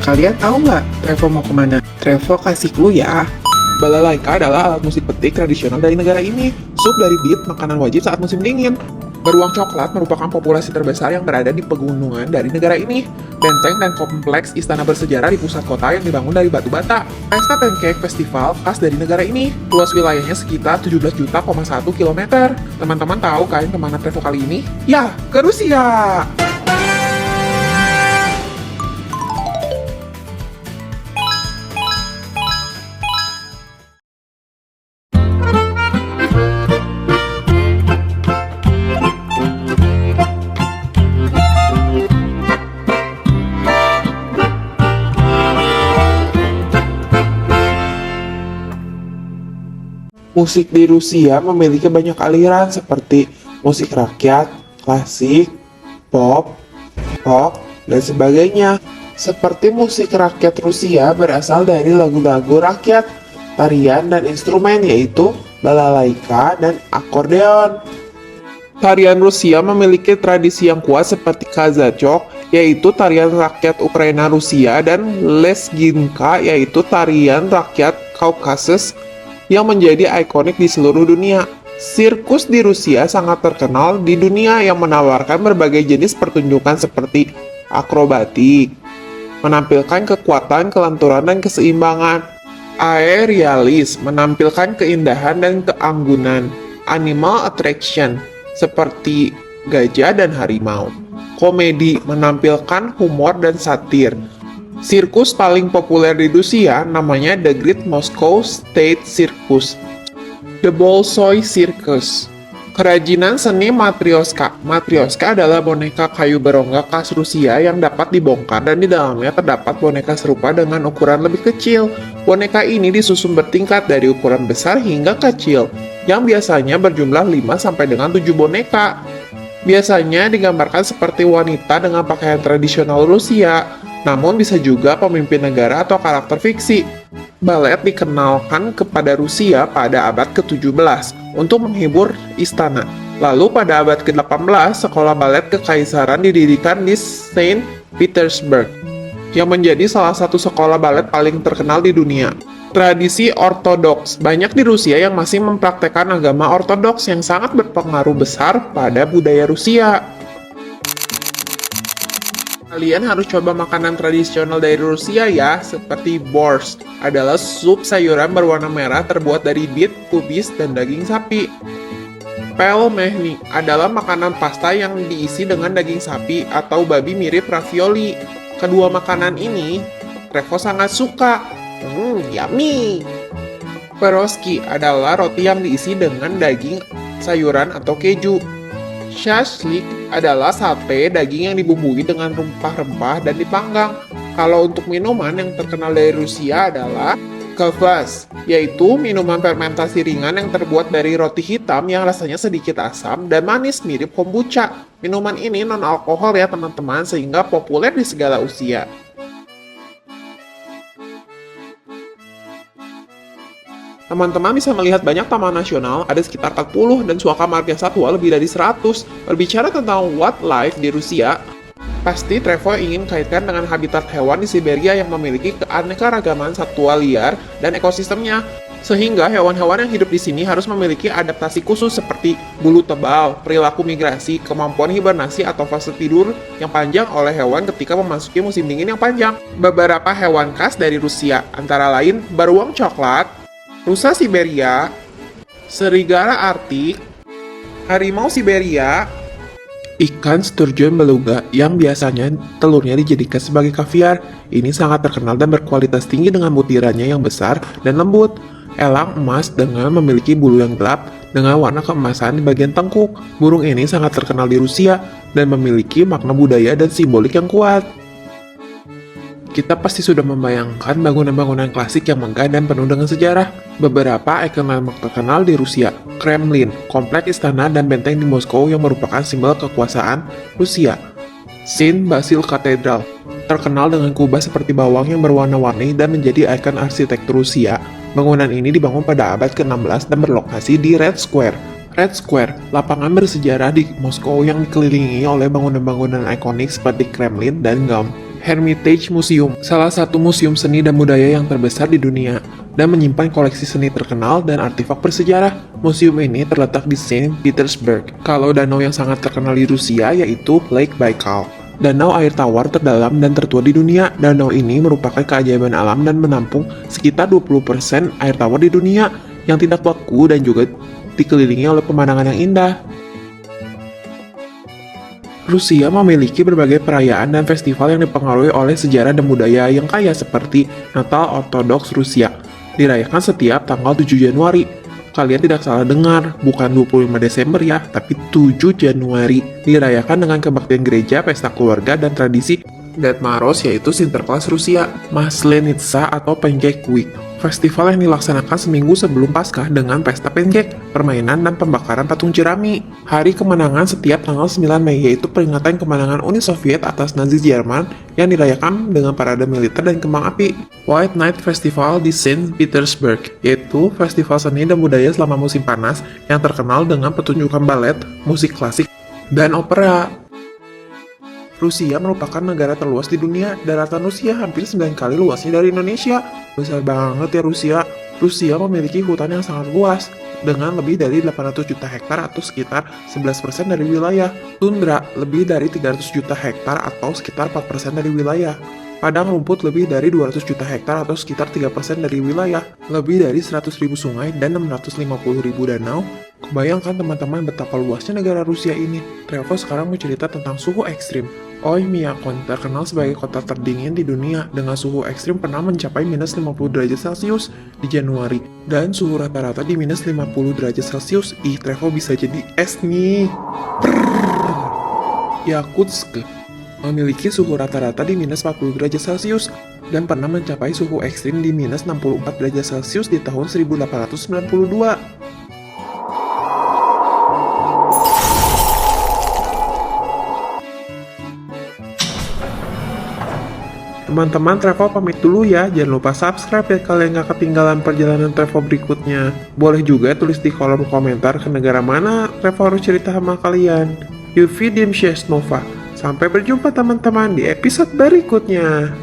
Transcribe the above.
Kalian tahu nggak Trevo mau kemana? Trevo kasih clue ya. Balalaika adalah alat musik petik tradisional dari negara ini. Sup dari beet, makanan wajib saat musim dingin. Beruang coklat merupakan populasi terbesar yang berada di pegunungan dari negara ini. Benteng dan kompleks istana bersejarah di pusat kota yang dibangun dari batu bata. Pesta Pancake Festival khas dari negara ini. Luas wilayahnya sekitar 17,1 kilometer. Teman-teman tahu kan kemana Trevo kali ini? Ya, ke Rusia! Musik di Rusia memiliki banyak aliran seperti musik rakyat, klasik, pop, rock, dan sebagainya. Seperti musik rakyat Rusia berasal dari lagu-lagu rakyat, tarian dan instrumen yaitu balalaika dan akordeon. Tarian Rusia memiliki tradisi yang kuat seperti kazachok, yaitu tarian rakyat Ukraina Rusia, dan lezginka, yaitu tarian rakyat Kaukasus yang menjadi ikonik di seluruh dunia. Sirkus di Rusia sangat terkenal di dunia yang menawarkan berbagai jenis pertunjukan seperti akrobatik, menampilkan kekuatan, kelenturan, dan keseimbangan. Aerialis menampilkan keindahan dan keanggunan. Animal attraction seperti gajah dan harimau. Komedi menampilkan humor dan satir. Sirkus paling populer di Rusia namanya The Great Moscow State Circus, The Bolshoi Circus. Kerajinan seni matryoshka. Matryoshka adalah boneka kayu berongga khas Rusia yang dapat dibongkar dan di dalamnya terdapat boneka serupa dengan ukuran lebih kecil. Boneka ini disusun bertingkat dari ukuran besar hingga kecil, yang biasanya berjumlah 5 sampai dengan 7 boneka. Biasanya digambarkan seperti wanita dengan pakaian tradisional Rusia, namun bisa juga pemimpin negara atau karakter fiksi. Balet dikenalkan kepada Rusia pada abad ke-17 untuk menghibur istana. Lalu pada abad ke-18, sekolah balet kekaisaran didirikan di Saint Petersburg, yang menjadi salah satu sekolah balet paling terkenal di dunia. Tradisi ortodoks. Banyak di Rusia yang masih mempraktekkan agama ortodoks yang sangat berpengaruh besar pada budaya Rusia. Kalian harus coba makanan tradisional dari Rusia ya, seperti borscht adalah sup sayuran berwarna merah terbuat dari beet, kubis, dan daging sapi. Pelmeni adalah makanan pasta yang diisi dengan daging sapi atau babi mirip ravioli. Kedua makanan ini, Trevo sangat suka. Yummy! Pierogi adalah roti yang diisi dengan daging, sayuran, atau keju. Shashlik adalah sate daging yang dibumbui dengan rempah-rempah dan dipanggang. Kalau untuk minuman yang terkenal dari Rusia adalah kvass, yaitu minuman fermentasi ringan yang terbuat dari roti hitam yang rasanya sedikit asam dan manis mirip kombucha. Minuman ini non-alkohol ya teman-teman, sehingga populer di segala usia. Teman-teman bisa melihat banyak taman nasional, ada sekitar 40, dan suaka marga satwa lebih dari 100. Berbicara tentang wildlife di Rusia, pasti Trevo ingin kaitkan dengan habitat hewan di Siberia yang memiliki keanekaragaman satwa liar dan ekosistemnya. Sehingga hewan-hewan yang hidup di sini harus memiliki adaptasi khusus seperti bulu tebal, perilaku migrasi, kemampuan hibernasi atau fase tidur yang panjang oleh hewan ketika memasuki musim dingin yang panjang. Beberapa hewan khas dari Rusia antara lain beruang coklat, rusa Siberia, serigala Arktik, harimau Siberia, ikan sturgeon beluga yang biasanya telurnya dijadikan sebagai kaviar. Ini sangat terkenal dan berkualitas tinggi dengan butirannya yang besar dan lembut. Elang emas dengan memiliki bulu yang gelap dengan warna keemasan di bagian tengkuk. Burung ini sangat terkenal di Rusia dan memiliki makna budaya dan simbolik yang kuat. Kita pasti sudah membayangkan bangunan-bangunan klasik yang megah dan penuh dengan sejarah. Beberapa ikon landmark terkenal di Rusia, Kremlin, kompleks istana dan benteng di Moskow yang merupakan simbol kekuasaan Rusia. Saint Basil Cathedral, terkenal dengan kubah seperti bawang yang berwarna-warni dan menjadi ikon arsitektur Rusia. Bangunan ini dibangun pada abad ke-16 dan berlokasi di Red Square. Red Square, lapangan bersejarah di Moskow yang dikelilingi oleh bangunan-bangunan ikonik seperti Kremlin dan Dome. Hermitage Museum, salah satu museum seni dan budaya yang terbesar di dunia, dan menyimpan koleksi seni terkenal dan artefak bersejarah. Museum ini terletak di Saint Petersburg. Kalau danau yang sangat terkenal di Rusia yaitu Lake Baikal. Danau air tawar terdalam dan tertua di dunia. Danau ini merupakan keajaiban alam dan menampung sekitar 20% air tawar di dunia yang tidak beku dan juga dikelilingi oleh pemandangan yang indah. Rusia memiliki berbagai perayaan dan festival yang dipengaruhi oleh sejarah dan budaya yang kaya seperti Natal Ortodoks Rusia, dirayakan setiap tanggal 7 Januari. Kalian tidak salah dengar, bukan 25 Desember ya, tapi 7 Januari. Dirayakan dengan kebaktian gereja, pesta keluarga, dan tradisi Ded Moroz yaitu Sinterklas Rusia, Maslenitsa atau Pancake Week. Festival yang dilaksanakan seminggu sebelum Paskah dengan pesta pancake, permainan, dan pembakaran patung jerami. Hari kemenangan setiap tanggal 9 Mei yaitu peringatan kemenangan Uni Soviet atas Nazi Jerman yang dirayakan dengan parade militer dan kembang api. White Night Festival di Saint Petersburg yaitu festival seni dan budaya selama musim panas yang terkenal dengan pertunjukan balet, musik klasik, dan opera. Rusia merupakan negara terluas di dunia. Daratan Rusia hampir 9 kali luasnya dari Indonesia. Besar banget ya Rusia. Rusia memiliki hutan yang sangat luas dengan lebih dari 800 juta hektar atau sekitar 11% dari wilayah. Tundra lebih dari 300 juta hektar atau sekitar 4% dari wilayah. Padang rumput lebih dari 200 juta hektar atau sekitar 3% dari wilayah. Lebih dari 100.000 sungai dan 650.000 danau. Kebayangkan teman-teman betapa luasnya negara Rusia ini. Trevo sekarang mau cerita tentang suhu ekstrim. Oymyakon terkenal sebagai kota terdingin di dunia dengan suhu ekstrim pernah mencapai minus 50 derajat Celcius di Januari dan suhu rata-rata di minus 50 derajat Celcius. Ih, Trevo bisa jadi es nih. Yakutsk memiliki suhu rata-rata di minus 40 derajat Celcius dan pernah mencapai suhu ekstrim di minus 64 derajat Celcius di tahun 1892. Teman-teman, Trevo pamit dulu ya. Jangan lupa subscribe ya kalian gak ketinggalan perjalanan Trevo berikutnya. Boleh juga tulis di kolom komentar ke negara mana Trevo harus cerita sama kalian. Yufi Dimshes Nova. Sampai berjumpa teman-teman di episode berikutnya.